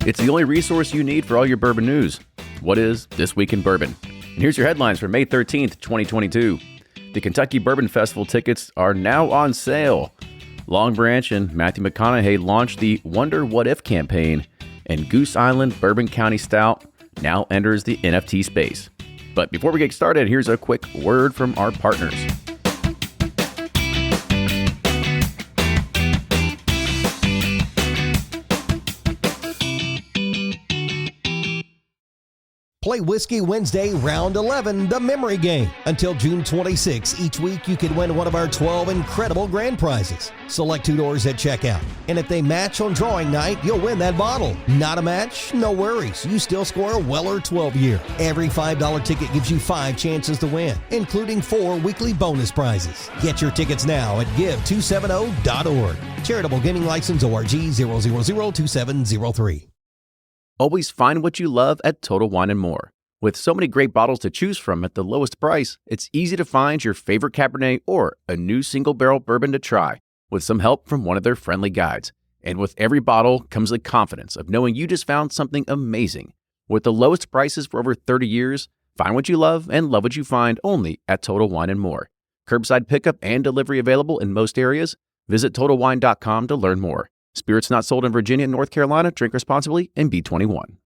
It's the only resource you need for all your bourbon news. What is This Week in Bourbon? And here's your headlines for May 13th, 2022. The Kentucky Bourbon Festival tickets are now on sale. Longbranch and Matthew McConaughey launched the Wonder What If campaign, and Goose Island Bourbon County Stout now enters the NFT space. But before we get started, here's a quick word from our partners. Play Whiskey Wednesday, Round 11, the memory game. Until June 26, each week you can win one of our 12 incredible grand prizes. Select $2 at checkout. And if they match on drawing night, you'll win that bottle. Not a match? No worries. You still score a Weller 12-year. Every $5 ticket gives you 5 chances to win, including 4 weekly bonus prizes. Get your tickets now at give270.org. Charitable Gaming License ORG 0002703. Always find what you love at Total Wine & More. With so many great bottles to choose from at the lowest price, it's easy to find your favorite Cabernet or a new single-barrel bourbon to try with some help from one of their friendly guides. And with every bottle comes the confidence of knowing you just found something amazing. With the lowest prices for over 30 years, find what you love and love what you find only at Total Wine & More. Curbside pickup and delivery available in most areas. Visit TotalWine.com to learn more. Spirits not sold in Virginia and North Carolina. Drink responsibly and be 21.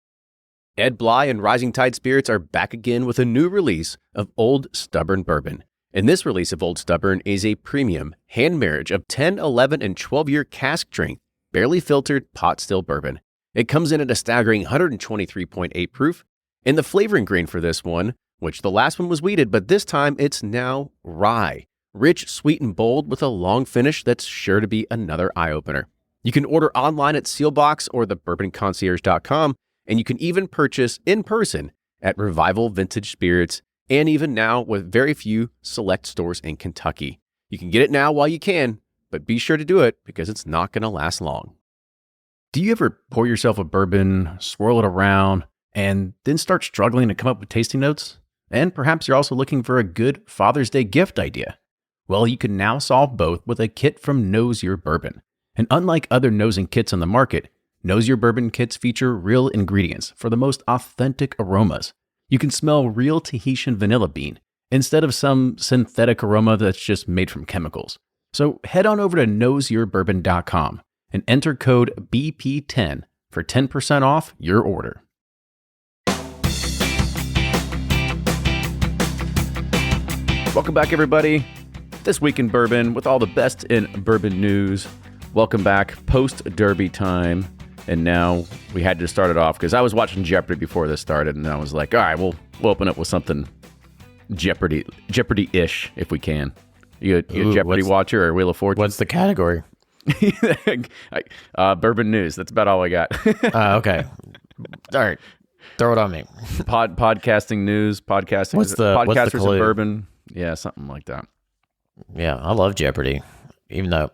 Ed Bly and Rising Tide Spirits are back again with a new release of Old Stubborn Bourbon. And this release of Old Stubborn is a premium hand marriage of 10, 11, and 12-year cask strength, barely filtered pot still bourbon. It comes in at a staggering 123.8 proof. And the flavoring grain for this one, which the last one was wheated, but this time it's now rye. Rich, sweet, and bold with a long finish that's sure to be another eye-opener. You can order online at Sealbox or thebourbonconcierge.com, and you can even purchase in person at Revival Vintage Spirits, and even now with very few select stores in Kentucky. You can get it now while you can, but be sure to do it because it's not going to last long. Do you ever pour yourself a bourbon, swirl it around, and then start struggling to come up with tasting notes? And perhaps you're also looking for a good Father's Day gift idea. Well, you can now solve both with a kit from Knows Your Bourbon. And unlike other nosing kits on the market, Knows Your Bourbon kits feature real ingredients for the most authentic aromas. You can smell real Tahitian vanilla bean instead of some synthetic aroma that's just made from chemicals. So head on over to knowsyourbourbon.com and enter code BP10 for 10% off your order. Welcome back, everybody. This Week in Bourbon with all the best in bourbon news. Welcome back, post-Derby time, and now we had to start it off because I was watching Jeopardy before this started, and I was like, all right, we'll open up with something Jeopardy-ish if we can. You a Jeopardy watcher or Wheel of Fortune? What's the category? Bourbon news. That's about all I got. Okay. All right. Throw it on me. Podcasting news. Podcasters what's the of bourbon. Yeah, something like that. Yeah, I love Jeopardy. Even though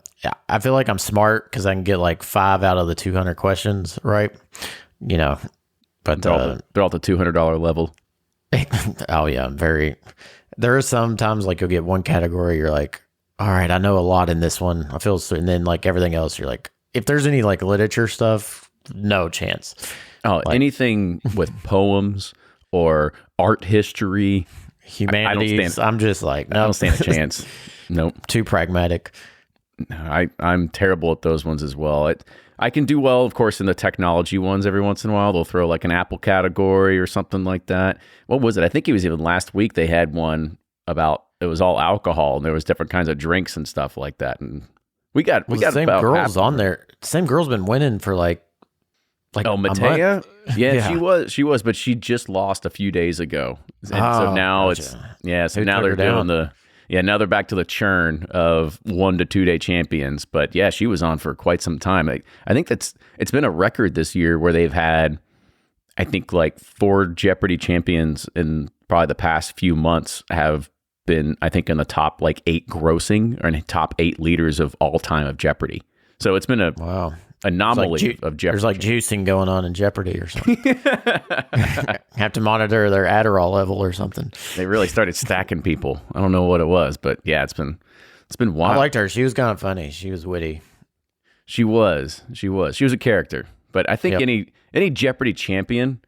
I feel like I'm smart because I can get like 5 out of the 200 questions right, you know. But they're all the $200 level. Oh yeah, there are some times like you'll get one category, you're like, all right, I know a lot in this one. I feel so, and then like everything else, you're like, if there's any like literature stuff, no chance. Oh, like, anything with poems or art history, humanities. I'm just like, no, I don't stand a chance. Nope, too pragmatic. I'm terrible at those ones as well. I can do well, of course, in the technology ones every once in a while. They'll throw like an Apple category or something like that. What was it? I think it was even last week they had one about, it was all alcohol and there was different kinds of drinks and stuff like that. And we got the same girls on there. Same girl's been winning for like oh, Matea? Yeah, she was, but she just lost a few days ago. And so now gotcha. Now they're doing now they're back to the churn of 1 to 2 day champions. But yeah, she was on for quite some time. I think it's been a record this year where they've had, I think like 4 Jeopardy champions in probably the past few months have been, I think, in the top like 8 grossing or in the top 8 leaders of all time of Jeopardy. So it's been a anomaly of Jeopardy. There's like juicing going on in Jeopardy or something. Have to monitor their Adderall level or something. They really started stacking people. I don't know what it was, but yeah, it's been wild. I liked her. She was kind of funny. She was witty. She was a character But I think any Jeopardy champion,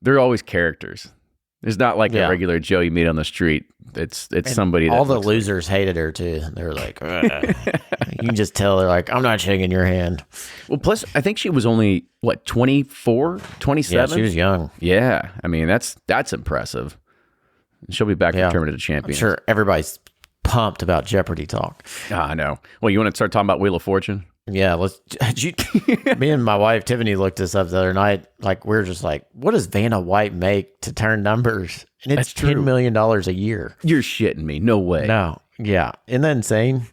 they're always characters. It's not like a regular Joe you meet on the street. It's somebody that all the losers hated her too. They were like, "Ugh." You can just tell they're like, I'm not shaking your hand. Well, plus I think she was only 24, 27? Yeah, she was young. Yeah. I mean, that's impressive. She'll be back determined as a champion. I'm sure everybody's pumped about Jeopardy talk. I know. Well, you want to start talking about Wheel of Fortune? Yeah, me and my wife Tiffany looked this up the other night. Like, we're just like, what does Vanna White make to turn numbers? And it's $10 million a year. You're shitting me. No way. No. Yeah. Isn't that insane?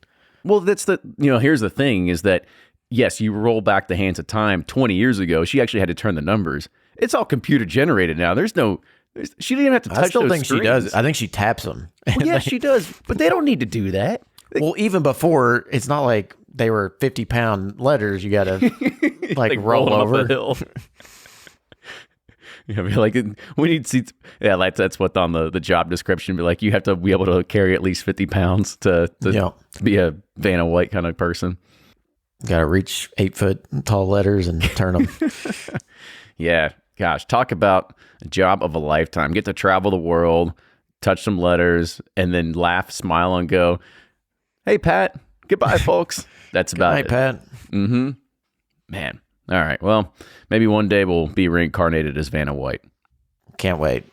Well, here's the thing is that, yes, you roll back the hands of time 20 years ago, she actually had to turn the numbers. It's all computer generated now. She didn't even have to touch those I still think screens. she does. I think she taps them. Well, yeah, she does. But they don't need to do that. Well, even before, it's not like they were 50-pound letters you got to like roll over. Up the hill. Yeah, be like, we need seats. Yeah, that's what on the job description. Be like, you have to be able to carry at least 50 pounds to be a Vanna White kind of person. Got to reach 8-foot tall letters and turn them. Yeah, gosh, talk about a job of a lifetime. Get to travel the world, touch some letters, and then laugh, smile, and go, "Hey, Pat. Goodbye, folks." That's about it. Pat. Mm-hmm. Man. All right. Well, maybe one day we'll be reincarnated as Vanna White. Can't wait.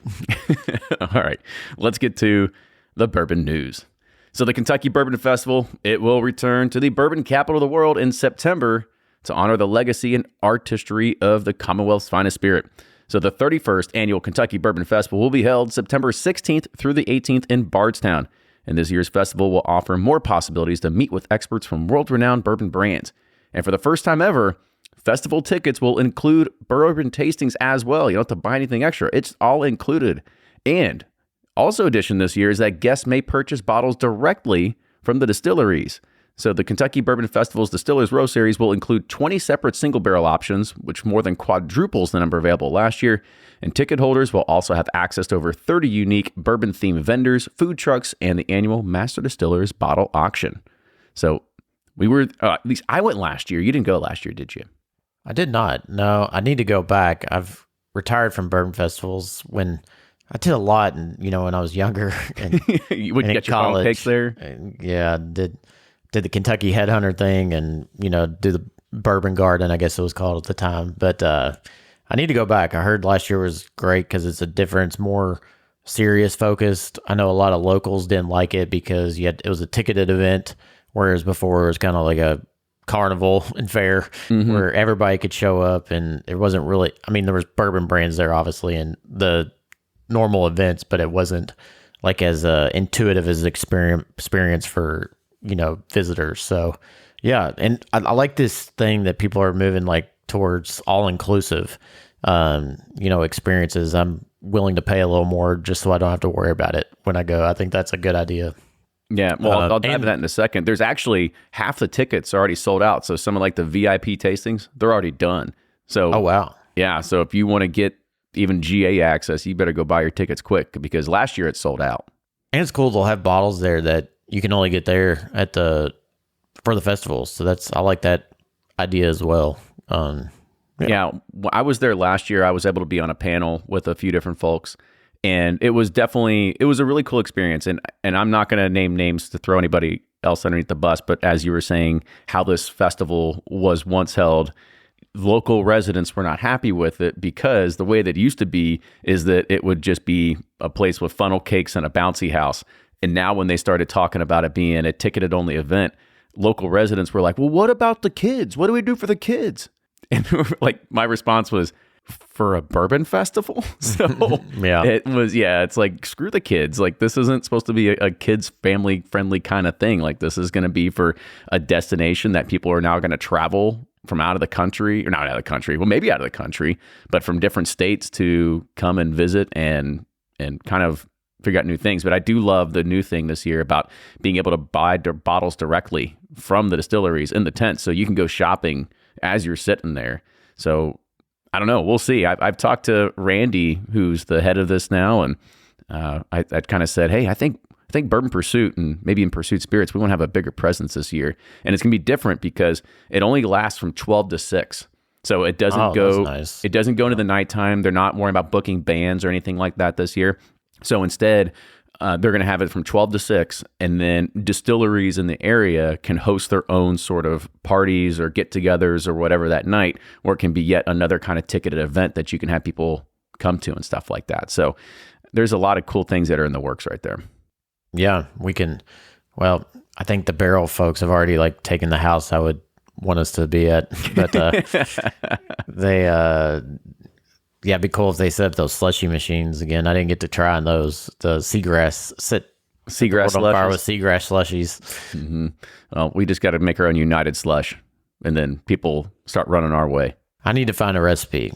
All right. Let's get to the bourbon news. So the Kentucky Bourbon Festival, it will return to the bourbon capital of the world in September to honor the legacy and artistry of the Commonwealth's finest spirit. So the 31st annual Kentucky Bourbon Festival will be held September 16th through the 18th in Bardstown. And this year's festival will offer more possibilities to meet with experts from world-renowned bourbon brands. And for the first time ever, festival tickets will include bourbon tastings as well. You don't have to buy anything extra. It's all included. And also addition this year is that guests may purchase bottles directly from the distilleries. So the Kentucky Bourbon Festival's Distillers Row Series will include 20 separate single barrel options, which more than quadruples the number available last year. And ticket holders will also have access to over 30 unique bourbon-themed vendors, food trucks, and the annual Master Distillers Bottle Auction. So we were, at least I went last year. You didn't go last year, did you? I did not. No, I need to go back. I've retired from bourbon festivals when I did a lot, and when I was younger and you would get your college cakes there. Yeah, did the Kentucky Headhunter thing, and do the Bourbon Garden, I guess it was called at the time. But I need to go back. I heard last year was great because it's a different, more serious focused. I know a lot of locals didn't like it because it was a ticketed event, whereas before it was kind of like a carnival and fair where everybody could show up, and it wasn't really, there was bourbon brands there obviously in the normal events, but it wasn't like as intuitive as experience for visitors. So yeah, and I like this thing that people are moving like towards all inclusive experiences. I'm willing to pay a little more just so I don't have to worry about it when I go. I think that's a good idea. Yeah, well, I'll dive into that in a second. There's actually half the tickets already sold out. So some of like the VIP tastings, they're already done. So oh wow, yeah. So if you want to get even GA access, you better go buy your tickets quick because last year it sold out. And it's cool they'll have bottles there that you can only get there for the festivals. So I like that idea as well. Yeah, I was there last year. I was able to be on a panel with a few different folks. And it was a really cool experience. And I'm not going to name names to throw anybody else underneath the bus, but as you were saying, how this festival was once held, local residents were not happy with it because the way that it used to be is that it would just be a place with funnel cakes and a bouncy house. And now when they started talking about it being a ticketed only event, local residents were like, well, what about the kids? What do we do for the kids? And like my response was, for a bourbon festival? So yeah, it's like, screw the kids. Like, this isn't supposed to be a kids family friendly kind of thing. Like, this is going to be for a destination that people are now going to travel from out of the country, or not out of the country, well, maybe out of the country, but from different states to come and visit and kind of figure out new things. But I do love the new thing this year about being able to buy bottles directly from the distilleries in the tent. So you can go shopping as you're sitting there. So I don't know. We'll see. I've talked to Randy, who's the head of this now, and I kind of said, hey, I think Bourbon Pursuit and maybe in Pursuit Spirits, we want to have a bigger presence this year. And it's going to be different because it only lasts from 12 to 6. So it doesn't That's nice. it doesn't go into the nighttime. They're not worrying about booking bands or anything like that this year. So instead, they're going to have it from 12 to 6, and then distilleries in the area can host their own sort of parties or get-togethers or whatever that night, or it can be yet another kind of ticketed event that you can have people come to and stuff like that. So there's a lot of cool things that are in the works right there. Yeah, we can. Well, I think the barrel folks have already like taken the house I would want us to be at, but they yeah, it'd be cool if they set up those slushy machines again. I didn't get to try on those. The seagrass Seagrass on fire slushies. with seagrass slushies. Mm-hmm. Well, we just got to make our own United slush, and then people start running our way. I need to find a recipe.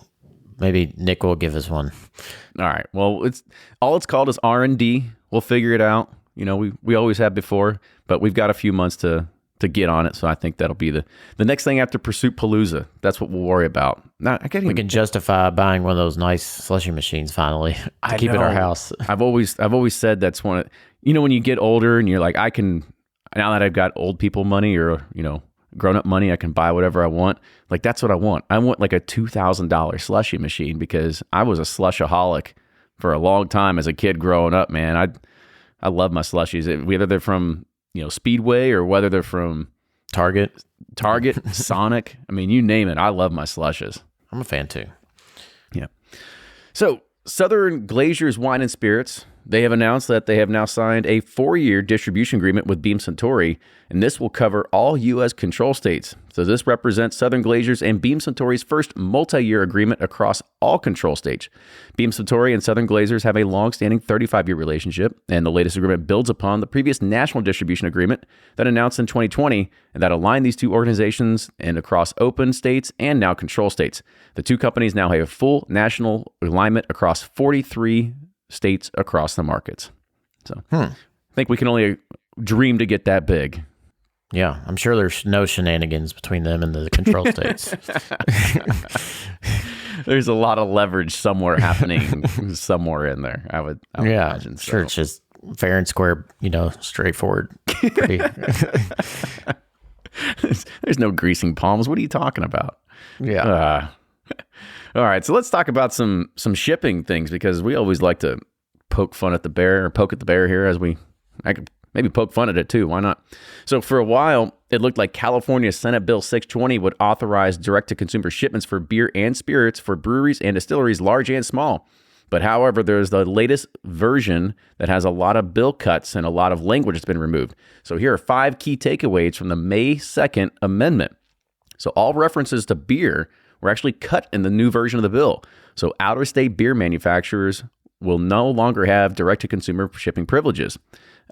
Maybe Nick will give us one. All right. Well, it's called is R&D. We'll figure it out. You know, we always have before, but we've got a few months to get on it. So I think that'll be the next thing after Pursuit Palooza. That's what we'll worry about. Now, We can justify buying one of those nice slushy machines finally to keep at our house. I've always said that's one of, when you get older and you're like, now that I've got old people money or, grown up money, I can buy whatever I want. Like, that's what I want. I want like a $2,000 slushy machine because I was a slushaholic for a long time as a kid growing up, man. I love my slushies, whether they're from, Speedway or whether they're from Target, Sonic. I mean, you name it. I love my slushes. I'm a fan too. Yeah. So Southern Glazer's Wine and Spirits, they have announced that they have now signed a 4-year distribution agreement with Beam Suntory, and this will cover all U.S. control states. So this represents Southern Glazer's and Beam Suntory's first multi-year agreement across all control states. Beam Suntory and Southern Glazer's have a long-standing 35-year relationship, and the latest agreement builds upon the previous national distribution agreement that announced in 2020 and that aligned these two organizations and across open states and now control states. The two companies now have a full national alignment across 43 states across the markets. So I think we can only dream to get that big. Yeah, I'm sure there's no shenanigans between them and the control states. There's a lot of leverage somewhere happening somewhere in there. I would imagine. Sure, it's just fair and square, straightforward. There's no greasing palms. What are you talking about? Yeah. All right, so let's talk about some shipping things because we always like to poke at the bear here I could maybe poke fun at it too. Why not? So for a while, it looked like California Senate Bill 620 would authorize direct-to-consumer shipments for beer and spirits for breweries and distilleries large and small. But however, there's the latest version that has a lot of bill cuts and a lot of language that's been removed. So here are 5 key takeaways from the May 2nd amendment. So all references to beer were actually cut in the new version of the bill. So out-of-state beer manufacturers will no longer have direct-to-consumer shipping privileges.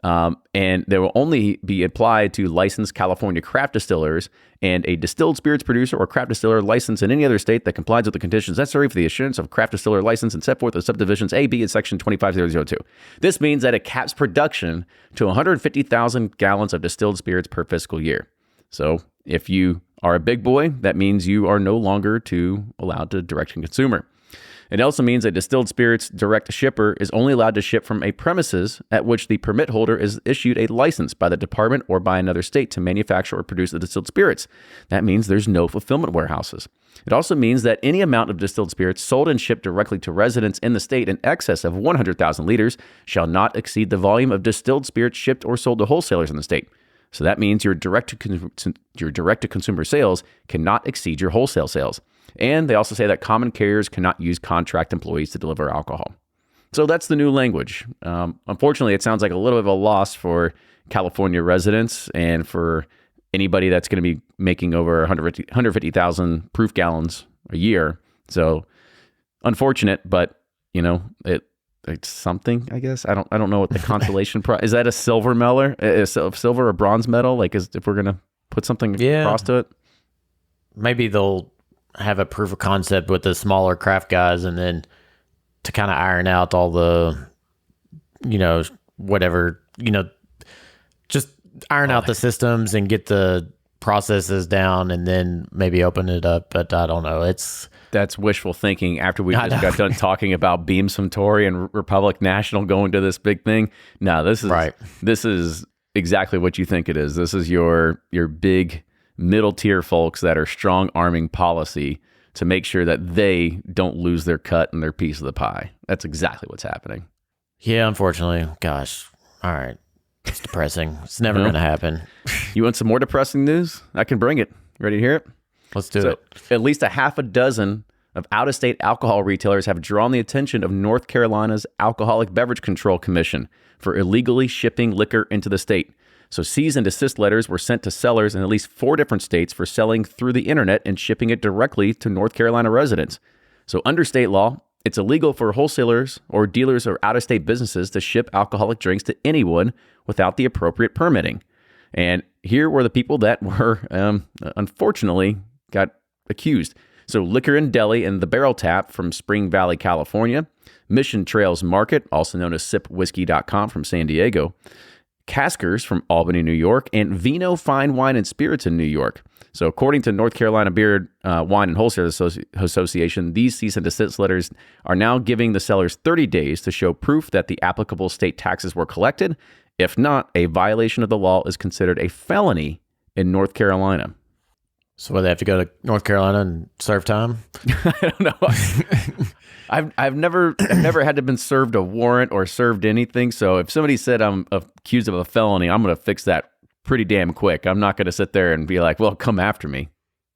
And they will only be applied to licensed California craft distillers and a distilled spirits producer or craft distiller licensed in any other state that complies with the conditions necessary for the issuance of craft distiller license and set forth in subdivisions A, B, in section 25002. This means that it caps production to 150,000 gallons of distilled spirits per fiscal year. So if you are a big boy, that means you are no longer allowed to direct to consumer. It also means a distilled spirits direct shipper is only allowed to ship from a premises at which the permit holder is issued a license by the department or by another state to manufacture or produce the distilled spirits. That means there's no fulfillment warehouses. It also means that any amount of distilled spirits sold and shipped directly to residents in the state in excess of 100,000 liters shall not exceed the volume of distilled spirits shipped or sold to wholesalers in the state. So that means your direct-to-consumer sales cannot exceed your wholesale sales. And they also say that common carriers cannot use contract employees to deliver alcohol. So that's the new language. Unfortunately, it sounds like a little bit of a loss for California residents and for anybody that's going to be making over 150,000 proof gallons a year. So unfortunate, but it's something, I guess. I don't know what the consolation prize is. That a silver medal, silver or bronze medal? Like, if we're gonna put something across to it, maybe they'll have a proof of concept with the smaller craft guys, and then to kind of iron out all the, whatever, just iron out the systems and get the processes down, and then maybe open it up. But I don't know. That's wishful thinking after we just got done talking about Beam Suntory and Republic National going to this big thing. No, this is right. This is exactly what you think it is. This is your big middle tier folks that are strong arming policy to make sure that they don't lose their cut and their piece of the pie. That's exactly what's happening. Yeah, unfortunately. Gosh. All right. It's depressing. It's never going to happen. You want some more depressing news? I can bring it. Ready to hear it? Let's do it. At least a half a dozen of out-of-state alcohol retailers have drawn the attention of North Carolina's Alcoholic Beverage Control Commission for illegally shipping liquor into the state. So cease and desist letters were sent to sellers in at least 4 different states for selling through the internet and shipping it directly to North Carolina residents. So under state law, it's illegal for wholesalers or dealers or out-of-state businesses to ship alcoholic drinks to anyone without the appropriate permitting. And here were the people that were, unfortunately, got accused. So Liquor and Deli and the Barrel Tap from Spring Valley, California, Mission Trails Market, also known as sipwhiskey.com from San Diego, Caskers from Albany, New York, and Vino Fine Wine and Spirits in New York. So according to North Carolina Beer, Wine and Wholesale Association, these cease and desist letters are now giving the sellers 30 days to show proof that the applicable state taxes were collected. If not, a violation of the law is considered a felony in North Carolina. So they have to go to North Carolina and serve time? I don't know. I've never had to been served a warrant or served anything. So if somebody said I'm accused of a felony, I'm going to fix that pretty damn quick. I'm not going to sit there and be like, well, come after me.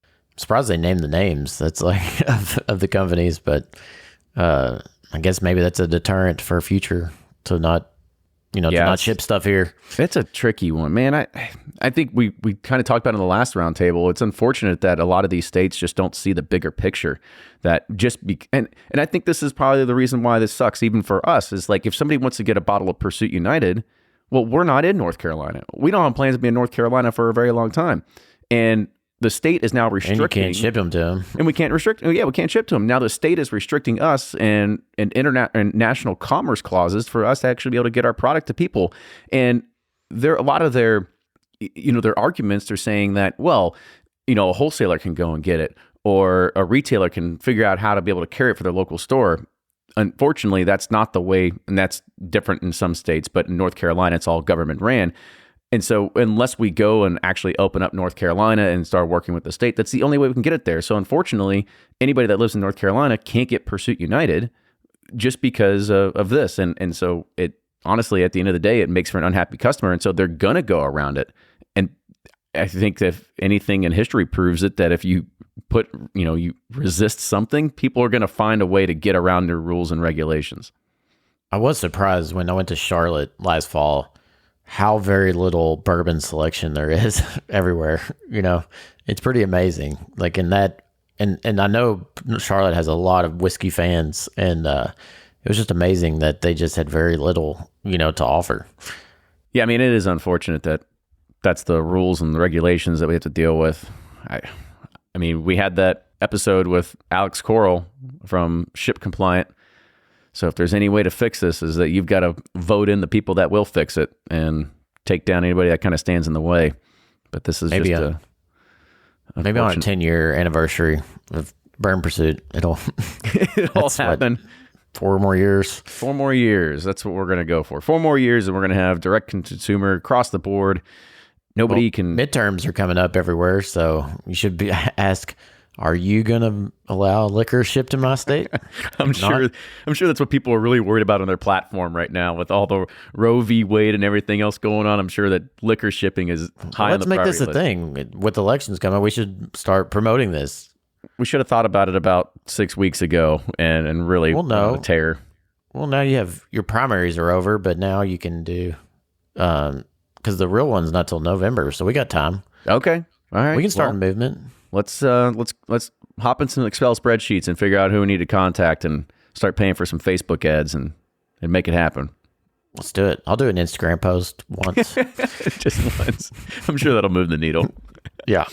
I'm surprised they named the names. That's like of the companies, but I guess maybe that's a deterrent for future to not, to not ship stuff here. It's a tricky one, man. I think we kind of talked about it in the last roundtable. It's unfortunate that a lot of these states just don't see the bigger picture. That and I think this is probably the reason why this sucks, even for us. Is like if somebody wants to get a bottle of Pursuit United, well, we're not in North Carolina. We don't have plans to be in North Carolina for a very long time, and the state is now restricting. And you can't ship them to them. And we can't restrict. Yeah, we can't ship to them. Now the state is restricting us and national commerce clauses for us to actually be able to get our product to people. And a lot of their arguments, they're saying that, well, a wholesaler can go and get it, or a retailer can figure out how to be able to carry it for their local store. Unfortunately, that's not the way, and that's different in some states, but in North Carolina, it's all government ran. And so unless we go and actually open up North Carolina and start working with the state, that's the only way we can get it there. So unfortunately, anybody that lives in North Carolina can't get Pursuit United just because of this. And so it honestly, at the end of the day, it makes for an unhappy customer. And so they're going to go around it. And I think that if anything in history proves it, that if you you resist something, people are going to find a way to get around their rules and regulations. I was surprised when I went to Charlotte last fall how very little bourbon selection there is everywhere. It's pretty amazing. Like in that, and I know Charlotte has a lot of whiskey fans, and it was just amazing that they just had very little, to offer. Yeah, I mean, it is unfortunate that that's the rules and the regulations that we have to deal with. I mean, we had that episode with Alex Coral from Ship Compliant. So if there's any way to fix this, is that you've got to vote in the people that will fix it and take down anybody that kind of stands in the way. But this is maybe on a 10-year anniversary of Burn Pursuit, it'll happen. 4 more years. 4 more years. That's what we're going to go for. 4 more years, and we're going to have direct consumer across the board. Nobody can. Midterms are coming up everywhere, so you should ask. Are you going to allow liquor shipped to my state? I'm sure that's what people are really worried about on their platform right now with all the Roe v. Wade and everything else going on. I'm sure that liquor shipping is high on the priority list. Let's make this a thing. With elections coming, we should start promoting this. We should have thought about it about 6 weeks ago and really tear. Well, now you have your primaries are over, but now you can do because the real one's not till November, so we got time. Okay, all right, we can start a movement. Let's hop in some Excel spreadsheets and figure out who we need to contact and start paying for some Facebook ads and make it happen. Let's do it. I'll do an Instagram post once. Just once. I'm sure that'll move the needle. Yeah.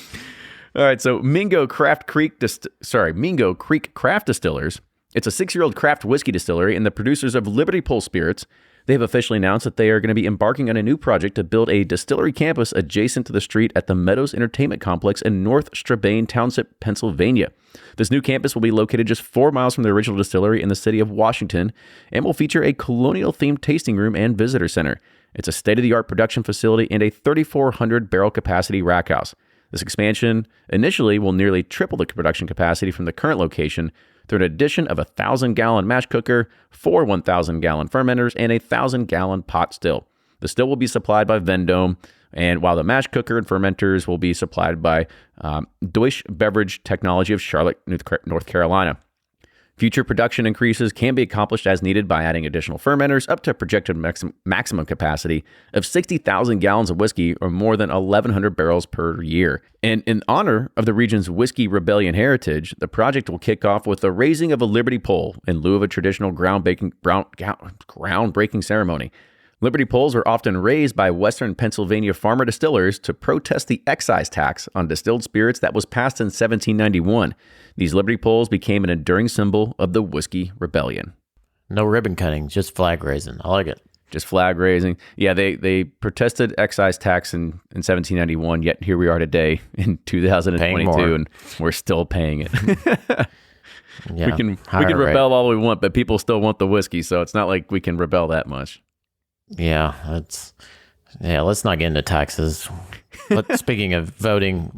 All right. So Mingo Creek Craft Distillers. It's a 6-year-old craft whiskey distillery and the producers of Liberty Pole Spirits. They have officially announced that they are going to be embarking on a new project to build a distillery campus adjacent to the street at the Meadows Entertainment Complex in North Strabane Township, Pennsylvania. This new campus will be located just 4 miles from the original distillery in the city of Washington and will feature a colonial-themed tasting room and visitor center. It's a state-of-the-art production facility and a 3,400-barrel capacity rack house. This expansion initially will nearly triple the production capacity from the current location through an addition of a 1,000-gallon mash cooker, 4 1,000-gallon fermenters, and a 1,000-gallon pot still. The still will be supplied by Vendome, and while the mash cooker and fermenters will be supplied by Deutsche Beverage Technology of Charlotte, North Carolina. Future production increases can be accomplished as needed by adding additional fermenters up to a projected maximum capacity of 60,000 gallons of whiskey, or more than 1,100 barrels per year. And in honor of the region's Whiskey Rebellion heritage, the project will kick off with the raising of a Liberty pole in lieu of a traditional groundbreaking ceremony. Liberty poles are often raised by Western Pennsylvania farmer distillers to protest the excise tax on distilled spirits that was passed in 1791. These Liberty poles became an enduring symbol of the Whiskey Rebellion. No ribbon cutting, just flag raising. I like it. Just flag raising. Yeah, they protested excise tax in 1791, yet here we are today in 2022, and we're still paying it. Yeah, we can rebel all we want, but people still want the whiskey, so it's not like we can rebel that much. Yeah, let's not get into taxes. But speaking of voting,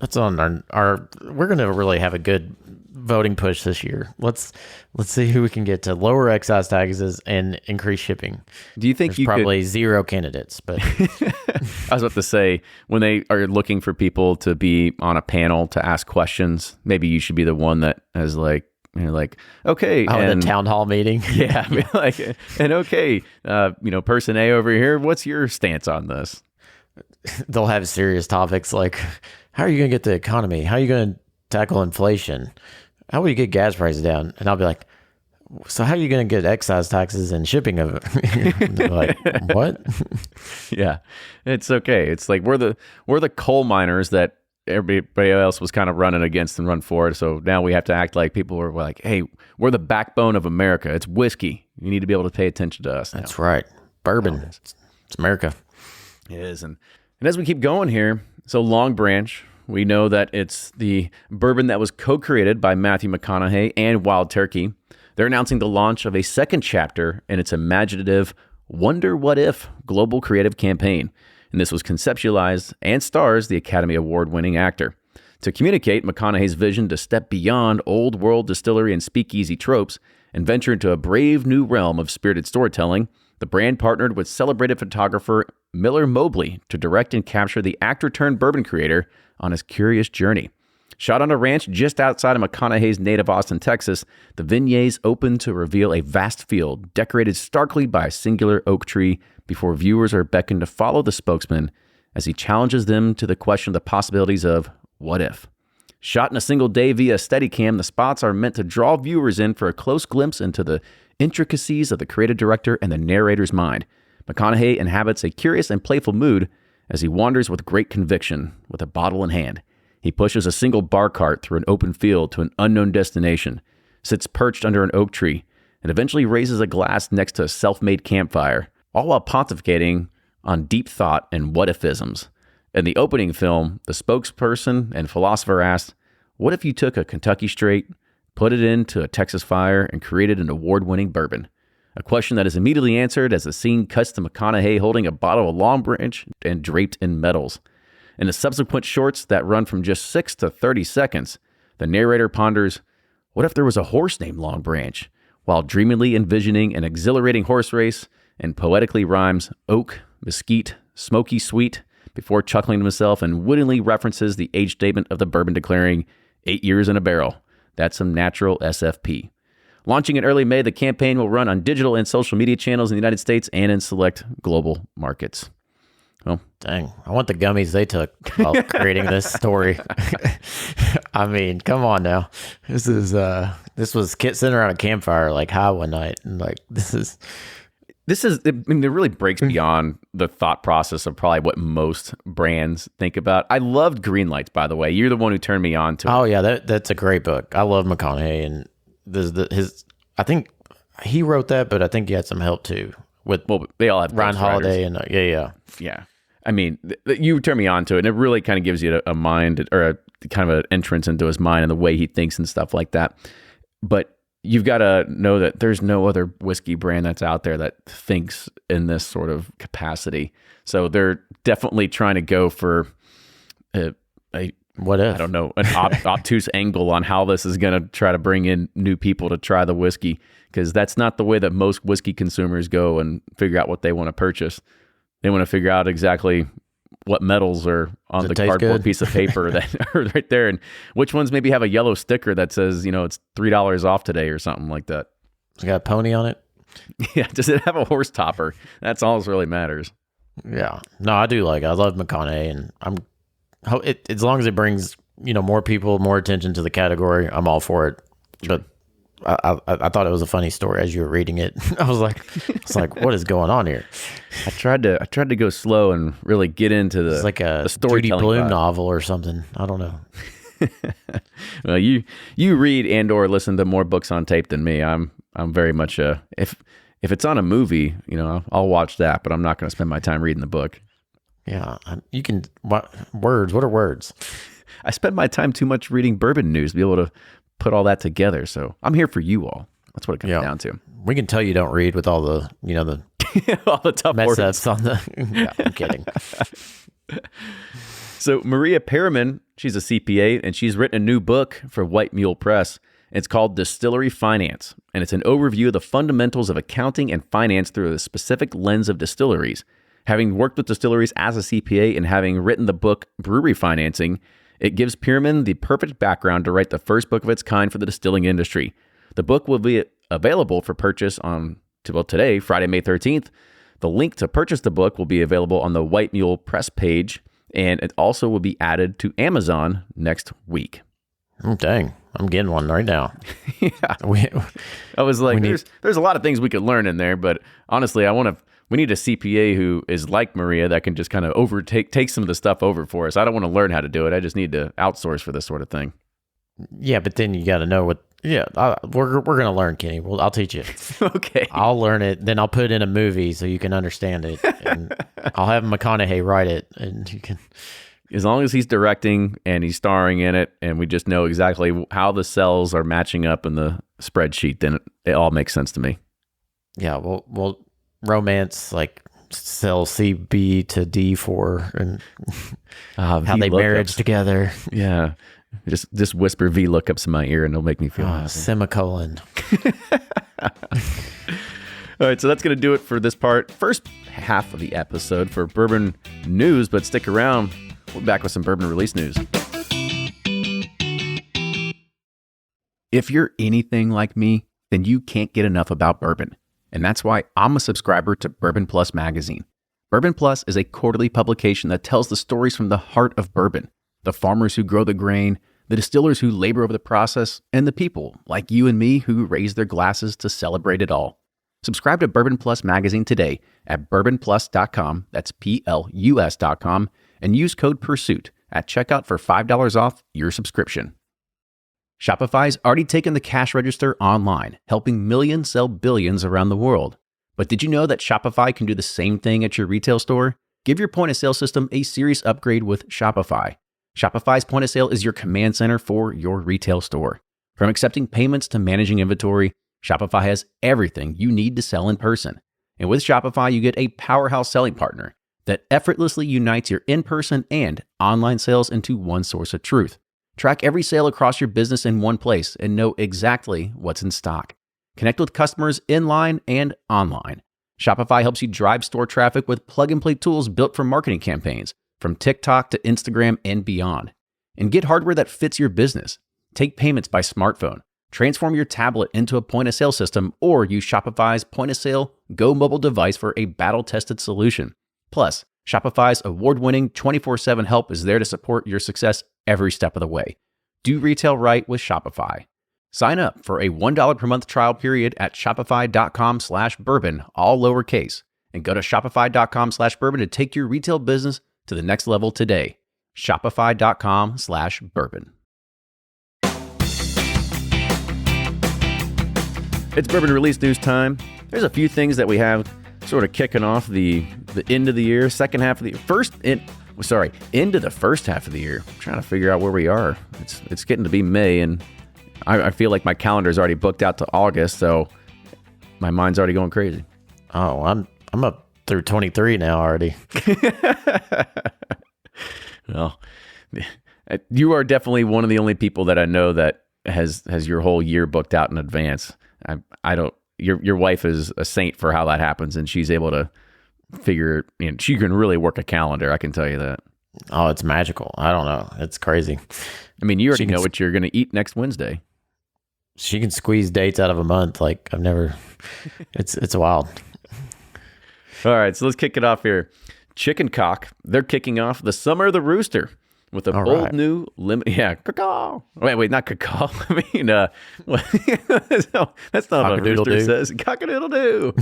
that's on our we're going to really have a good voting push this year. Let's see who we can get to lower excise taxes and increase shipping. Do you think There's probably zero candidates, but I was about to say, when they are looking for people to be on a panel to ask questions, maybe you should be the one that is like, okay. The town hall meeting. Yeah. Person A over here, what's your stance on this? They'll have serious topics like, how are you going to get the economy? How are you going to tackle inflation? How will you get gas prices down? And I'll be like, so how are you going to get excise taxes and shipping of it? Like, what? Yeah, it's okay. It's like we're the coal miners that everybody else was kind of running against and run for it. So now we have to act like people are like, hey, we're the backbone of America. It's whiskey. You need to be able to pay attention to us now. That's right. Bourbon. It's America. It is. And as we keep going here, so Longbranch, we know that it's the bourbon that was co-created by Matthew McConaughey and Wild Turkey. They're announcing the launch of a second chapter in its imaginative Wonder What If global creative campaign. And this was conceptualized and stars the Academy Award-winning actor. To communicate McConaughey's vision to step beyond old world distillery and speakeasy tropes and venture into a brave new realm of spirited storytelling, the brand partnered with celebrated photographer Miller Mobley to direct and capture the actor-turned-bourbon creator on his curious journey. Shot on a ranch just outside of McConaughey's native Austin, Texas, the vignettes open to reveal a vast field decorated starkly by a singular oak tree before viewers are beckoned to follow the spokesman as he challenges them to the question of the possibilities of what if. Shot in a single day via Steadicam, the spots are meant to draw viewers in for a close glimpse into the intricacies of the creative director and the narrator's mind. McConaughey inhabits a curious and playful mood as he wanders with great conviction with a bottle in hand. He pushes a single bar cart through an open field to an unknown destination, sits perched under an oak tree, and eventually raises a glass next to a self-made campfire, all while pontificating on deep thought and what-ifisms. In the opening film, the spokesperson and philosopher asked, what if you took a Kentucky Straight, put it into a Texas Fire, and created an award-winning bourbon? A question that is immediately answered as the scene cuts to McConaughey holding a bottle of Longbranch and draped in medals. In the subsequent shorts that run from just 6 to 30 seconds, the narrator ponders, what if there was a horse named Longbranch? While dreamily envisioning an exhilarating horse race and poetically rhymes oak, mesquite, smoky sweet, before chuckling to himself and wittingly references the age statement of the bourbon declaring 8 years in a barrel. That's some natural SFP. Launching in early May, the campaign will run on digital and social media channels in the United States and in select global markets. Well, dang, I want the gummies they took while creating this story. I mean, come on now. This was sitting around a campfire like high one night, and like this is. I mean, it really breaks beyond the thought process of probably what most brands think about. I loved Green Lights, by the way. You're the one who turned me on to it. Oh yeah, that's a great book. I love McConaughey, and I think he wrote that, but I think he had some help too they all have Ryan Holiday and yeah. I mean, you turn me on to it, and it really kind of gives you a mind or a kind of an entrance into his mind and the way he thinks and stuff like that. But you've got to know that there's no other whiskey brand that's out there that thinks in this sort of capacity. So they're definitely trying to go for a What if? I don't know, an obtuse angle on how this is going to try to bring in new people to try the whiskey, because that's not the way that most whiskey consumers go and figure out what they want to purchase. They want to figure out exactly what metals are on the cardboard piece of paper that are right there, and which ones maybe have a yellow sticker that says, it's $3 off today or something like that. It's got a pony on it? Yeah, does it have a horse topper? That's all that really matters. Yeah. No, I love McConaughey, and as long as it brings, more people, more attention to the category, I'm all for it. But I thought it was a funny story as you were reading it. I was like, what is going on here? I tried to go slow and really get into It's like a Judy Blume novel or something. I don't know. Well, you read and or listen to more books on tape than me. I'm very much if it's on a movie, I'll watch that, but I'm not going to spend my time reading the book. Yeah, you can. Words? What are words? I spend my time too much reading bourbon news to be able to put all that together. So I'm here for you all. That's what it comes down to. We can tell you don't read with all the, the all the tough mess words ups on the. Yeah, I'm kidding. So Maria Pearman, she's a CPA, and she's written a new book for White Mule Press. It's called Distillery Finance, and it's an overview of the fundamentals of accounting and finance through a specific lens of distilleries. Having worked with distilleries as a CPA and having written the book Brewery Financing, it gives Pearman the perfect background to write the first book of its kind for the distilling industry. The book will be available for purchase on today, Friday, May 13th. The link to purchase the book will be available on the White Mule Press page, and it also will be added to Amazon next week. Oh, dang. I'm getting one right now. Yeah. I was like, there's a lot of things we could learn in there, but honestly, we need a CPA who is like Maria that can just kind of take some of the stuff over for us. I don't want to learn how to do it. I just need to outsource for this sort of thing. Yeah, but then you got to know what. Yeah, we're gonna learn, Kenny. Well, I'll teach you. Okay. I'll learn it, then I'll put it in a movie so you can understand it, and I'll have McConaughey write it, and you can. As long as he's directing and he's starring in it, and we just know exactly how the cells are matching up in the spreadsheet, then it all makes sense to me. Yeah, well, romance, like cell CB to D4, and how they marriage together. Yeah. Just whisper V lookups in my ear and it'll make me feel happy. Semicolon. All right, so that's going to do it for this first half of the episode for Bourbon News, but stick around. We'll be back with some Bourbon Release News. If you're anything like me, then you can't get enough about bourbon. And that's why I'm a subscriber to Bourbon Plus magazine. Bourbon Plus is a quarterly publication that tells the stories from the heart of bourbon. The farmers who grow the grain, the distillers who labor over the process, and the people like you and me who raise their glasses to celebrate it all. Subscribe to Bourbon Plus magazine today at bourbonplus.com, that's PLUS.com, and use code PURSUIT at checkout for $5 off your subscription. Shopify's already taken the cash register online, helping millions sell billions around the world. But did you know that Shopify can do the same thing at your retail store? Give your point-of-sale system a serious upgrade with Shopify. Shopify's point of sale is your command center for your retail store. From accepting payments to managing inventory, Shopify has everything you need to sell in person. And with Shopify, you get a powerhouse selling partner that effortlessly unites your in-person and online sales into one source of truth. Track every sale across your business in one place and know exactly what's in stock. Connect with customers in-line and online. Shopify helps you drive store traffic with plug-and-play tools built for marketing campaigns, from TikTok to Instagram and beyond. And get hardware that fits your business. Take payments by smartphone. Transform your tablet into a point-of-sale system or use Shopify's point-of-sale Go mobile device for a battle-tested solution. Plus, Shopify's award-winning 24/7 help is there to support your success every step of the way. Do retail right with Shopify. Sign up for a $1 per month trial period at shopify.com/bourbon, all lowercase, and go to shopify.com/bourbon to take your retail business to the next level today. Shopify.com/bourbon. It's Bourbon Release News time. There's a few things that we have sort of kicking off the end of the year, second half of the year, into the first half of the year. I'm trying to figure out where we are. It's getting to be May, and I feel like my calendar's already booked out to August, so my mind's already going crazy. Oh, I'm up through 23 now already. Well, You are definitely one of the only people that I know that has your whole year booked out in advance. I don't. Your wife is a saint for how that happens, and she's able to figure. She can really work a calendar. I can tell you that. Oh, it's magical. I don't know. It's crazy. I mean, you already know what you're going to eat next Wednesday. She can squeeze dates out of a month. Like I've never. It's wild. All right, so let's kick it off here. Chicken Cock. They're kicking off the Summer of the Rooster with a bold new limit. Yeah, caw. Wait, not caw. I mean, that's not what a rooster says. Cock-a-doodle-doo.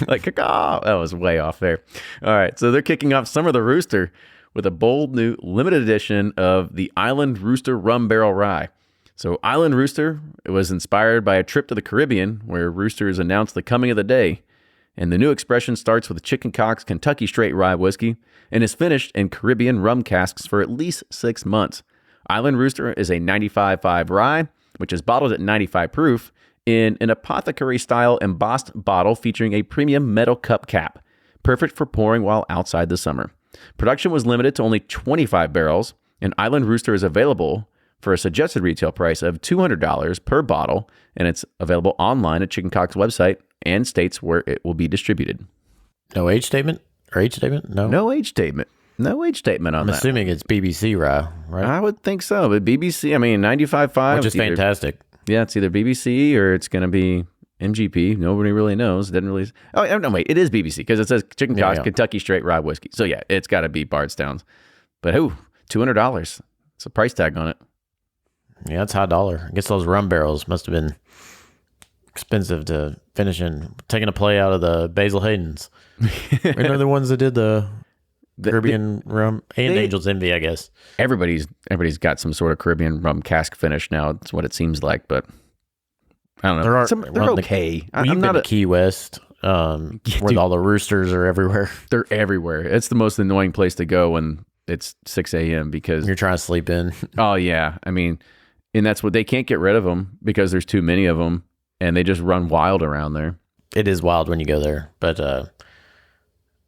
Like caw. That was way off there. All right, so they're kicking off Summer of the Rooster with a bold new limited edition of the Island Rooster Rum Barrel Rye. So Island Rooster, it was inspired by a trip to the Caribbean where roosters announced the coming of the day. And the new expression starts with Chicken Cock's Kentucky Straight Rye Whiskey and is finished in Caribbean rum casks for at least 6 months. Island Rooster is a 95.5 rye, which is bottled at 95 proof in an apothecary-style embossed bottle featuring a premium metal cup cap, perfect for pouring while outside the summer. Production was limited to only 25 barrels, and Island Rooster is available for a suggested retail price of $200 per bottle, and it's available online at Chicken Cock's website and states where it will be distributed. No age statement? Or age statement? No age statement. No age statement on that. I'm assuming it's BBC rye, right? I would think so. But BBC, I mean, 95.5. Which is fantastic. Yeah, it's either BBC or it's going to be MGP. Nobody really knows. It doesn't really. Oh, no, wait. It is BBC because it says Chicken Cock's Kentucky Straight Rye Whiskey. So, yeah, it's got to be Bardstown's. But, $200. It's a price tag on it. Yeah, it's high dollar. I guess those rum barrels must have been expensive to finish in. Taking a play out of the Basil Hayden's. They're the ones that did the Caribbean rum and Angel's Envy, I guess. Everybody's got some sort of Caribbean rum cask finish now. It's what it seems like, but I don't know. They're okay. I'm not at Key West, where all the roosters are everywhere. They're everywhere. It's the most annoying place to go when it's 6 a.m. because you're trying to sleep in. Oh yeah, I mean, and that's what they can't get rid of them because there's too many of them, and they just run wild around there. It is wild when you go there, but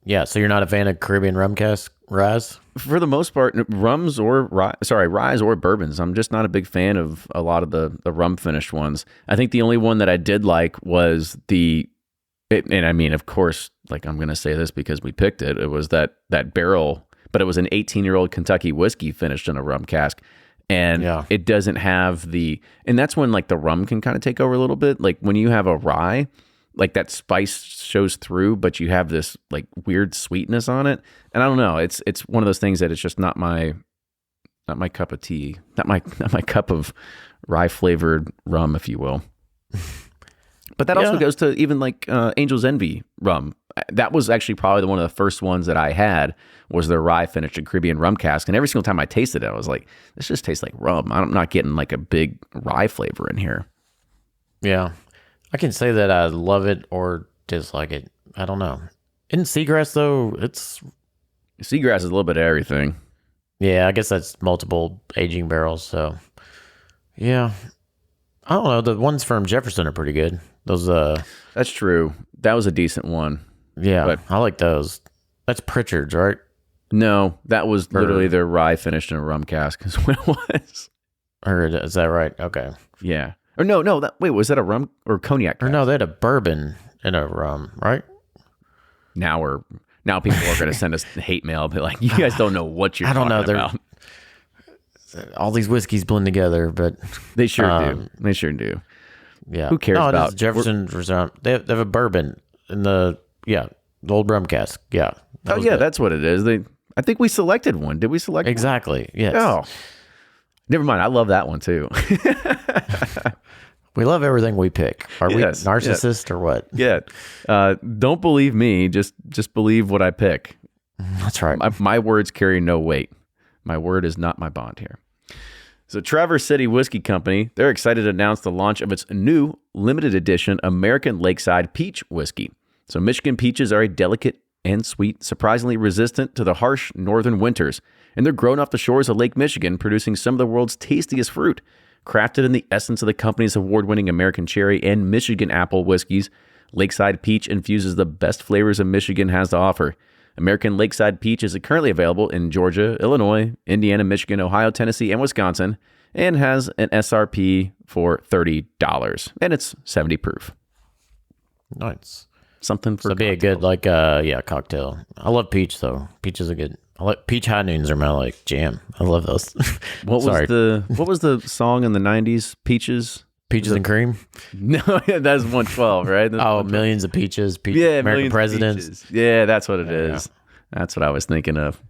yeah. So you're not a fan of Caribbean rum cask ryes? For the most part, ryes or bourbons. I'm just not a big fan of a lot of the rum finished ones. I think the only one that I did like was and I mean, of course, like I'm going to say this because we picked it. It was that barrel, but it was an 18-year-old Kentucky whiskey finished in a rum cask. And it doesn't have and that's when like the rum can kind of take over a little bit. Like when you have a rye, like that spice shows through, but you have this like weird sweetness on it. And I don't know, it's one of those things that it's just not my cup of tea, not my cup of rye flavored rum, if you will. But that also goes to even like Angel's Envy rum. That was actually probably one of the first ones that I had was their rye finished in Caribbean rum cask. And every single time I tasted it, I was like, this just tastes like rum. I'm not getting like a big rye flavor in here. Yeah. I can say that I love it or dislike it. I don't know. In Seagrass, though, Seagrass is a little bit of everything. Yeah, I guess that's multiple aging barrels. So, yeah. I don't know. The ones from Jefferson are pretty good. Those. That's true. That was a decent one. Yeah, but I like those. That's Pritchard's, right? No, that was literally their rye finished in a rum cask is what it was. Or is that right? Okay. Yeah. Or no. Wait, was that a rum or cognac cask? Or no, they had a bourbon and a rum, right? Now people are going to send us hate mail. Be like, you guys don't know what you're talking about. All these whiskeys blend together, but they sure do. They sure do. Yeah. Who cares about Jefferson? They have a bourbon in the old rum cask. Yeah. That's what it is. I think we selected one. Did we select exactly? One? Yes. Oh, never mind. I love that one too. We love everything we pick. Are we narcissists or what? Yeah. Don't believe me. Just believe what I pick. That's right. My words carry no weight. My word is not my bond here. So Traverse City Whiskey Company, they're excited to announce the launch of its new limited edition American Lakeside Peach Whiskey. So Michigan peaches are a delicate and sweet, surprisingly resistant to the harsh northern winters, and they're grown off the shores of Lake Michigan, producing some of the world's tastiest fruit. Crafted in the essence of the company's award-winning American Cherry and Michigan Apple whiskeys, Lakeside Peach infuses the best flavors of Michigan has to offer. American Lakeside Peach is currently available in Georgia, Illinois, Indiana, Michigan, Ohio, Tennessee, and Wisconsin, and has an SRP for $30, and it's 70 proof. Nice. Something for So be a good cocktail. I love peach though. Peach is a good. I like peach high noons are my like jam. I love those. What was the song in the 90s? Peaches and cream. No, that's 112, right? That's Millions of peaches. American presidents. Peaches. Yeah, that's what it is. That's what I was thinking of.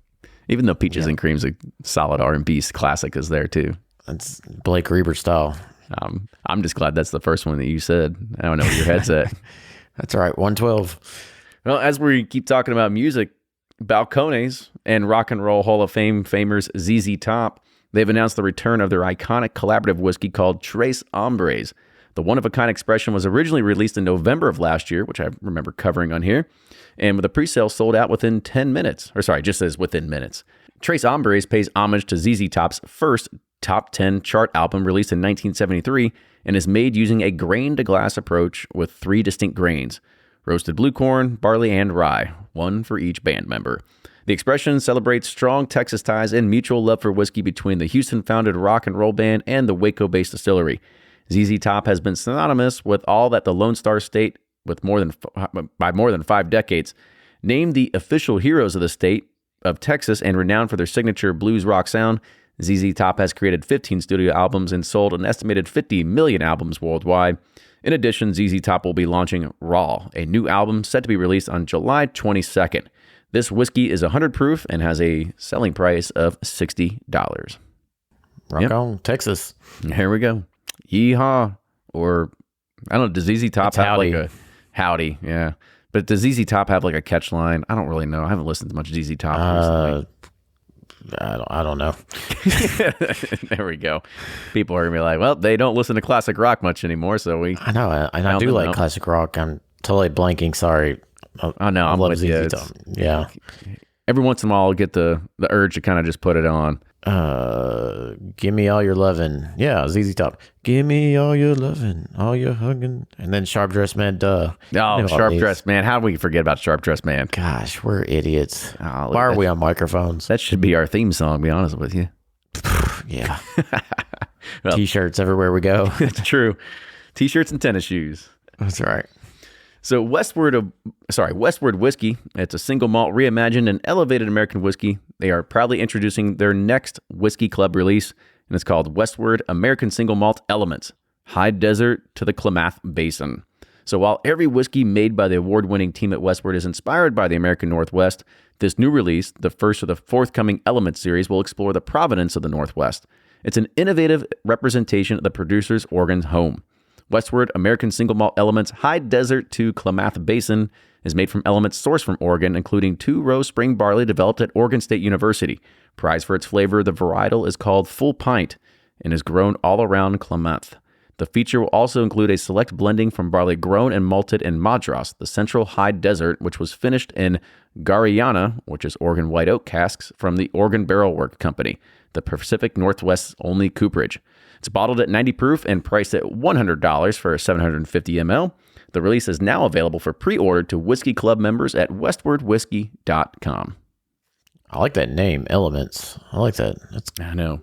Even though Peaches and Cream's a solid R&B classic is there too. That's Blake Reber style. I'm just glad that's the first one that you said. I don't know where your head's at. That's all right. 112. Well, as we keep talking about music, Balcones and Rock and Roll Hall of Fame famers ZZ Top, they've announced the return of their iconic collaborative whiskey called Tres Hombres. The one-of-a-kind expression was originally released in November of last year, which I remember covering on here, and with a pre-sale sold out within 10 minutes. Or sorry, just says within minutes. Tres Hombres pays homage to ZZ Top's first top 10 chart album released in 1973 and is made using a grain-to-glass approach with 3 distinct grains: roasted blue corn, barley, and rye, one for each band member. The expression celebrates strong Texas ties and mutual love for whiskey between the Houston-founded rock and roll band and the Waco-based distillery. ZZ Top has been synonymous with all that the Lone Star State, by more than 5 decades. Named the official heroes of the state of Texas and renowned for their signature blues rock sound, ZZ Top has created 15 studio albums and sold an estimated 50 million albums worldwide. In addition, ZZ Top will be launching Raw, a new album set to be released on July 22nd. This whiskey is 100 proof and has a selling price of $60. Rock on, Texas. Here we go. Yeehaw. Or, I don't know, does ZZ Top have howdy. like a howdy? Yeah. But does ZZ Top have like a catch line? I don't really know. I haven't listened to much ZZ Top recently. I don't know. There we go. People are gonna be like, well, they don't listen to classic rock much anymore, so I know, and I do like classic rock. I'm totally blanking. Sorry. I know. I'm love with ZZ you. Top. Yeah. Every once in a while, I'll get the urge to kind of just put it on. Give me all your lovin'. Yeah, ZZ Top. Give me all your lovin', all your hugging, and then Sharp Dressed Man. Duh. Oh, Sharp Dressed Man. How do we forget about Sharp Dressed Man? Gosh, we're idiots. Oh, why are we on microphones? That should be our theme song, to be honest with you. Yeah. Well, T-shirts everywhere we go. It's true. T-shirts and tennis shoes. That's right. So Westward Whiskey, it's a single malt reimagined and elevated American whiskey. They are proudly introducing their next whiskey club release, and it's called Westward American Single Malt Elements, High Desert to the Klamath Basin. So while every whiskey made by the award-winning team at Westward is inspired by the American Northwest, this new release, the first of the forthcoming Elements series, will explore the provenance of the Northwest. It's an innovative representation of the producer's Oregon home. Westward American Single Malt Elements High Desert to Klamath Basin is made from elements sourced from Oregon, including 2-row spring barley developed at Oregon State University. Prized for its flavor, the varietal is called Full Pint and is grown all around Klamath. The feature will also include a select blending from barley grown and malted in Madras, the central high desert, which was finished in Gariana, which is Oregon white oak casks from the Oregon Barrel Work Company, the Pacific Northwest's only cooperage. It's bottled at 90 proof and priced at $100 for 750 ml. The release is now available for pre-order to Whiskey Club members at westwardwhiskey.com. I like that name, Elements. I like that. I know.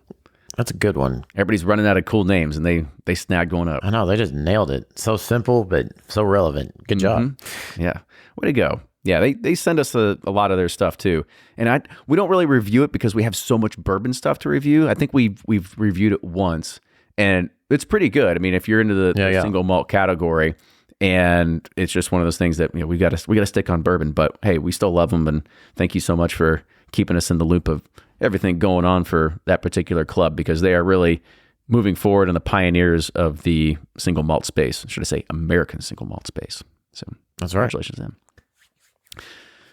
That's a good one. Everybody's running out of cool names, and they snagged one up. I know. They just nailed it. So simple, but so relevant. Good job. Yeah. Way to go. Yeah, they send us a lot of their stuff too, and we don't really review it because we have so much bourbon stuff to review. I think we've reviewed it once, and it's pretty good. I mean, if you're into the single malt category, and it's just one of those things that we got to stick on bourbon. But hey, we still love them, and thank you so much for keeping us in the loop of everything going on for that particular club, because they are really moving forward and the pioneers of the single malt space. Should I say American single malt space? So that's right. Congratulations to them.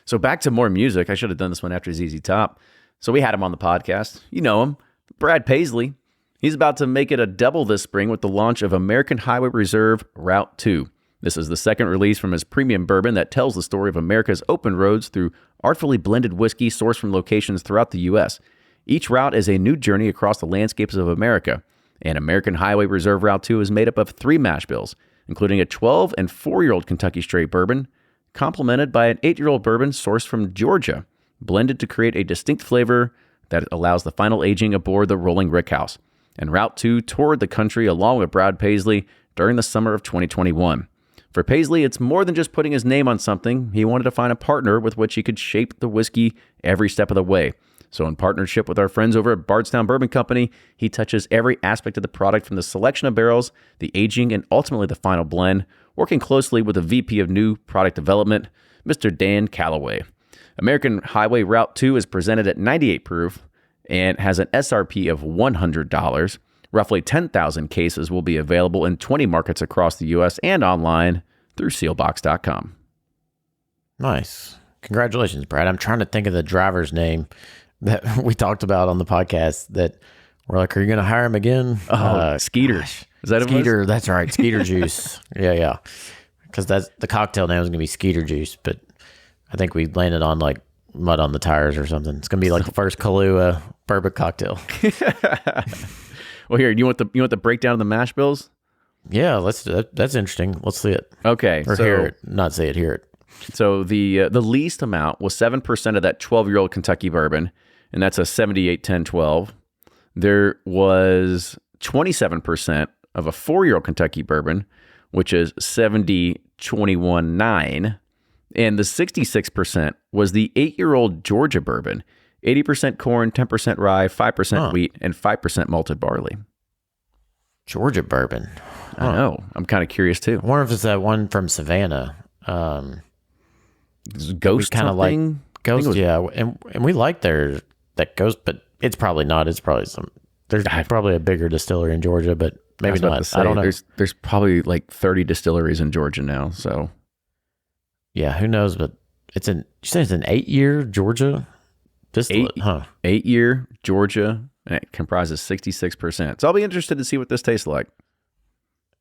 So back to more music. I should have done this one after ZZ Top. So we had him on the podcast. You know him, Brad Paisley. He's about to make it a double this spring with the launch of American Highway Reserve Route 2. This is the second release from his premium bourbon that tells the story of America's open roads through artfully blended whiskey sourced from locations throughout the U.S. Each route is a new journey across the landscapes of America. And American Highway Reserve Route 2 is made up of 3 mash bills, including a 12 and 4-year-old Kentucky Straight Bourbon, complemented by an 8-year-old bourbon sourced from Georgia, blended to create a distinct flavor that allows the final aging aboard the rolling rickhouse. And Route 2 toured the country along with Brad Paisley during the summer of 2021. For Paisley, it's more than just putting his name on something. He wanted to find a partner with which he could shape the whiskey every step of the way. So in partnership with our friends over at Bardstown Bourbon Company, he touches every aspect of the product from the selection of barrels, the aging, and ultimately the final blend, working closely with the VP of New Product Development, Mr. Dan Calloway. American Highway Route 2 is presented at 98 proof and has an SRP of $100. Roughly 10,000 cases will be available in 20 markets across the U.S. and online through sealbox.com. Nice. Congratulations, Brad. I'm trying to think of the driver's name that we talked about on the podcast that we're like, are you going to hire him again? Skeeter. Gosh. Is that Skeeter? That's right. Skeeter Juice. Yeah. Because that's the cocktail name is going to be Skeeter Juice, but I think we landed on like mud on the tires or something. It's going to be like the first Kahlua bourbon cocktail. Well, here, you want the breakdown of the mash bills? Yeah, that's interesting. Let's see it. Okay, or hear it. Not see it, hear it. So the least amount was 7% of that 12-year-old Kentucky bourbon, and that's a 78-10-12. There was 27% of a 4-year-old Kentucky bourbon, which is 70-21-9. And the 66% was the 8-year-old Georgia bourbon, 80% corn, 10% rye, 5% wheat, and 5% malted barley. Georgia bourbon. I know. I'm kind of curious too. I wonder if it's that one from Savannah. Ghost kind of like Ghost, yeah. And we like that Ghost, but it's probably not. It's probably there's probably a bigger distillery in Georgia, but maybe not. I don't know. There's probably like 30 distilleries in Georgia now, so. Yeah, who knows? But you say it's an 8-year Georgia distillate, huh? 8-year Georgia, and it comprises 66%. So I'll be interested to see what this tastes like.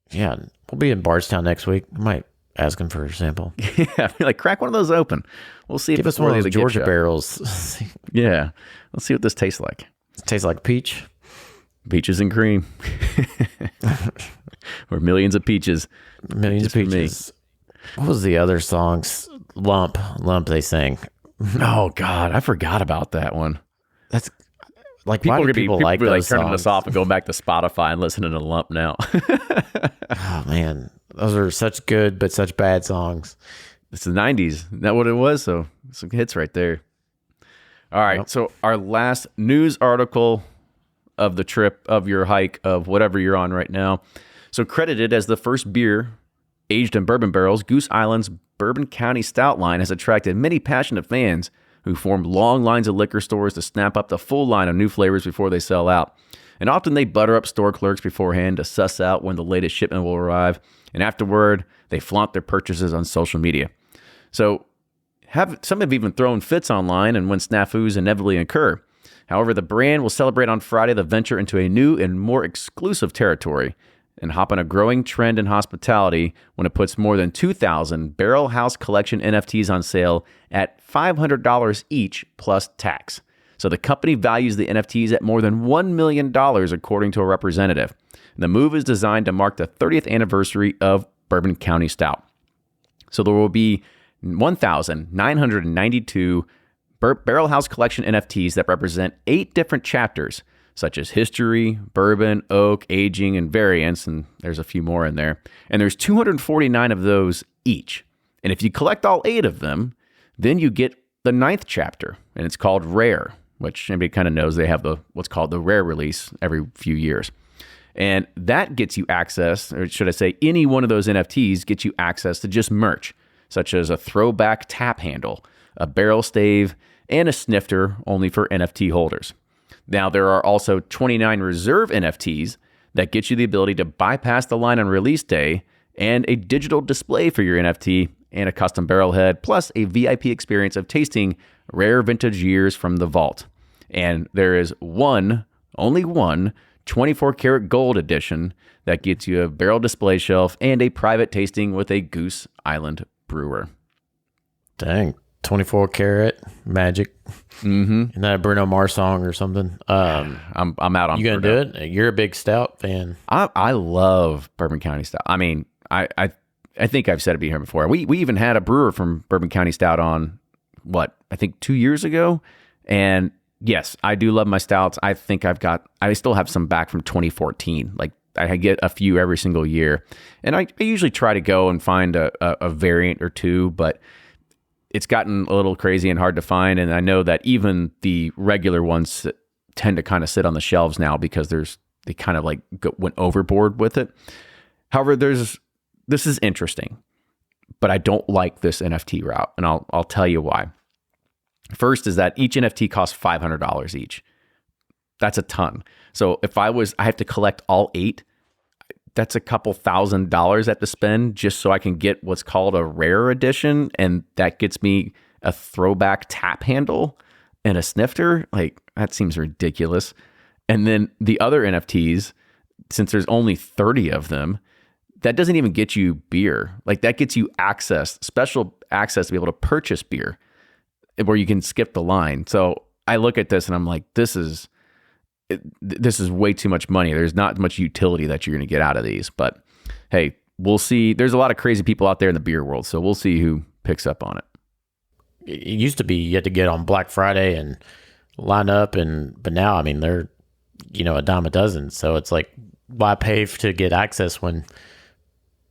Yeah, we'll be in Bardstown next week. I might ask him for a sample. Yeah, like crack one of those open. We'll see Give if it's us one of worthy those to Georgia get barrels. Yeah, let's see what this tastes like. It tastes like peach. Peaches and cream. Or millions of peaches. Millions of peaches. What was the other songs? Lump they sang. Oh God, I forgot about that one. That's like people why are do people like turning songs? this off and going back to Spotify and listening to Lump now. Oh man, those are such good but such bad songs. It's the 90s. Isn't that what it was? So some hits right there. All right. Yep. So our last news article of the trip, of your hike, of whatever you're on right now. So credited as the first beer aged in bourbon barrels, Goose Island's Bourbon County Stout line has attracted many passionate fans who formed long lines of liquor stores to snap up the full line of new flavors before they sell out. And often they butter up store clerks beforehand to suss out when the latest shipment will arrive. And afterward, they flaunt their purchases on social media. So some have even thrown fits online and when snafus inevitably occur. However, the brand will celebrate on Friday the venture into a new and more exclusive territory and hop on a growing trend in hospitality when it puts more than 2,000 Barrel House Collection NFTs on sale at $500 each plus tax. So the company values the NFTs at more than $1 million, according to a representative. And the move is designed to mark the 30th anniversary of Bourbon County Stout. So there will be 1,992 Barrel House Collection NFTs that represent 8 different chapters, such as history, bourbon, oak, aging, and variants, and there's a few more in there. And there's 249 of those each. And if you collect all 8 of them, then you get the 9th chapter, and it's called Rare, which everybody kind of knows they have what's called the Rare release every few years. And that gets you access, or should I say, any one of those NFTs gets you access to just merch, such as a throwback tap handle, a barrel stave, and a snifter only for NFT holders. Now, there are also 29 reserve NFTs that get you the ability to bypass the line on release day and a digital display for your NFT and a custom barrel head, plus a VIP experience of tasting rare vintage years from the vault. And there is only one 24-karat gold edition that gets you a barrel display shelf and a private tasting with a Goose Island brewer. Dang. 24 karat magic. Mm-hmm. Isn't that a Bruno Mars song or something? I'm out on. You gonna Bruno. do it? You're a big Stout fan. I love Bourbon County Stout. I mean, I I think I've said it here before. We even had a brewer from Bourbon County Stout on, I think 2 years ago. And yes, I do love my stouts. I think I still have some back from 2014. Like I get a few every single year. And I usually try to go and find a variant or two, but it's gotten a little crazy and hard to find. And I know that even the regular ones tend to kind of sit on the shelves now because they kind of like went overboard with it. However, this is interesting, but I don't like this NFT route, and I'll tell you why. First is that each NFT costs $500 each. That's a ton. So if I have to collect all 8, that's a couple $1,000s I have to spend just so I can get what's called a rare edition, and that gets me a throwback tap handle and a snifter. Like, that seems ridiculous. And then the other NFTs, since there's only 30 of them, that doesn't even get you beer. Like, that gets you special access to be able to purchase beer where you can skip the line. So I look at this and I'm like, this is way too much money. There's not much utility that you're going to get out of these. But hey, we'll see. There's a lot of crazy people out there in the beer world, so we'll see who picks up on it. It used to be you had to get on Black Friday and line up, but now, I mean, they're, a dime a dozen. So it's like, why pay to get access when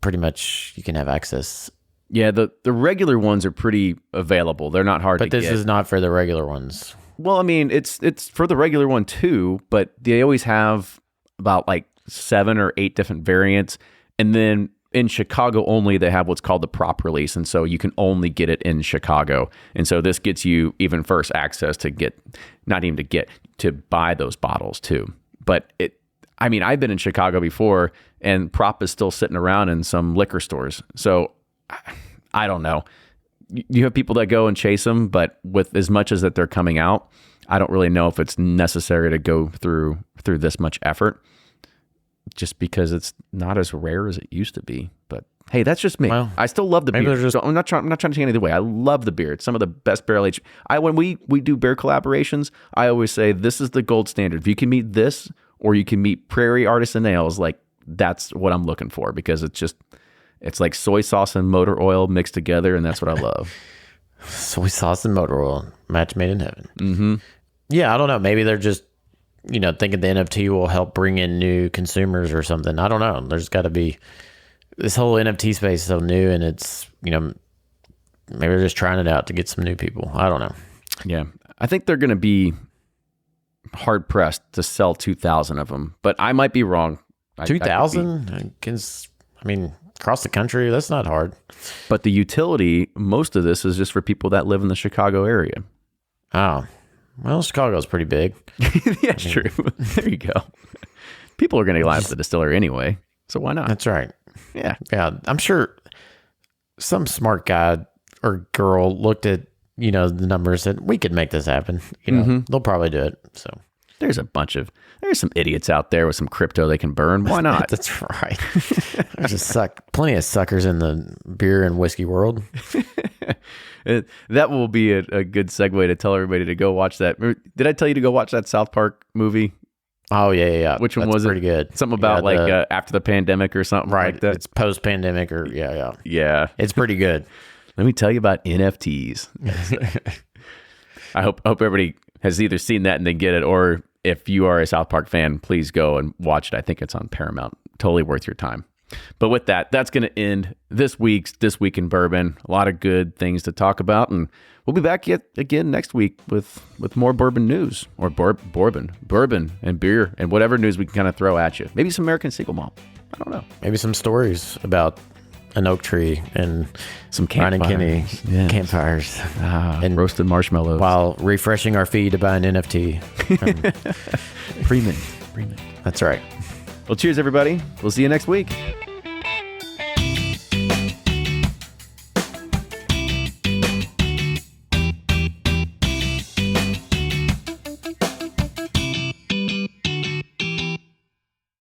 pretty much you can have access? Yeah, the regular ones are pretty available. They're not hard to get. But this is not for the regular ones. Well, I mean, it's for the regular one too, but they always have about like 7 or 8 different variants. And then in Chicago only, they have what's called the prop release. And so you can only get it in Chicago. And so this gets you even first access to buy those bottles too. But I've been in Chicago before, and prop is still sitting around in some liquor stores. So I don't know. You have people that go and chase them, but with as much as that they're coming out, I don't really know if it's necessary to go through this much effort, just because it's not as rare as it used to be. But hey, that's just me. Well, I still love the beer. So I'm not trying to take anything away. I love the beer. It's some of the best barrel aged. When we do beer collaborations, I always say this is the gold standard. If you can meet this, or you can meet Prairie Artisan Ales, like that's what I'm looking for, because it's like soy sauce and motor oil mixed together, and that's what I love. Soy sauce and motor oil, match made in heaven. Mm-hmm. Yeah, I don't know. Maybe they're just, thinking the NFT will help bring in new consumers or something. I don't know. There's got to be, this whole NFT space is so new, and it's, maybe they're just trying it out to get some new people. I don't know. Yeah. I think they're going to be hard pressed to sell 2,000 of them, but I might be wrong. 2,000? Across the country, that's not hard. But the utility, most of this is just for people that live in the Chicago area. Oh, well, Chicago's pretty big. Yeah, true. There you go. People are going to line up the distillery anyway, so why not? That's right. Yeah. I'm sure some smart guy or girl looked at the numbers and we could make this happen. They'll probably do it. So there's some idiots out there with some crypto they can burn. Why not? That's right. There's plenty of suckers in the beer and whiskey world. That will be a good segue to tell everybody to go watch that. Did I tell you to go watch that South Park movie? Oh, yeah. Which one was it? Pretty good. Something about after the pandemic or something like that? It's post-pandemic or, yeah. Yeah. It's pretty good. Let me tell you about NFTs. I hope everybody has either seen that and they get it, or if you are a South Park fan, please go and watch it. I think it's on Paramount. Totally worth your time. But with that's going to end This Week in Bourbon. A lot of good things to talk about, and we'll be back again next week with more bourbon news, or bourbon and beer and whatever news we can kind of throw at you. Maybe some American single malt. I don't know. Maybe some stories about an oak tree and some campfires. Campfires and roasted marshmallows while refreshing our feed to buy an NFT. Freeman. That's right. Well, cheers, everybody. We'll see you next week.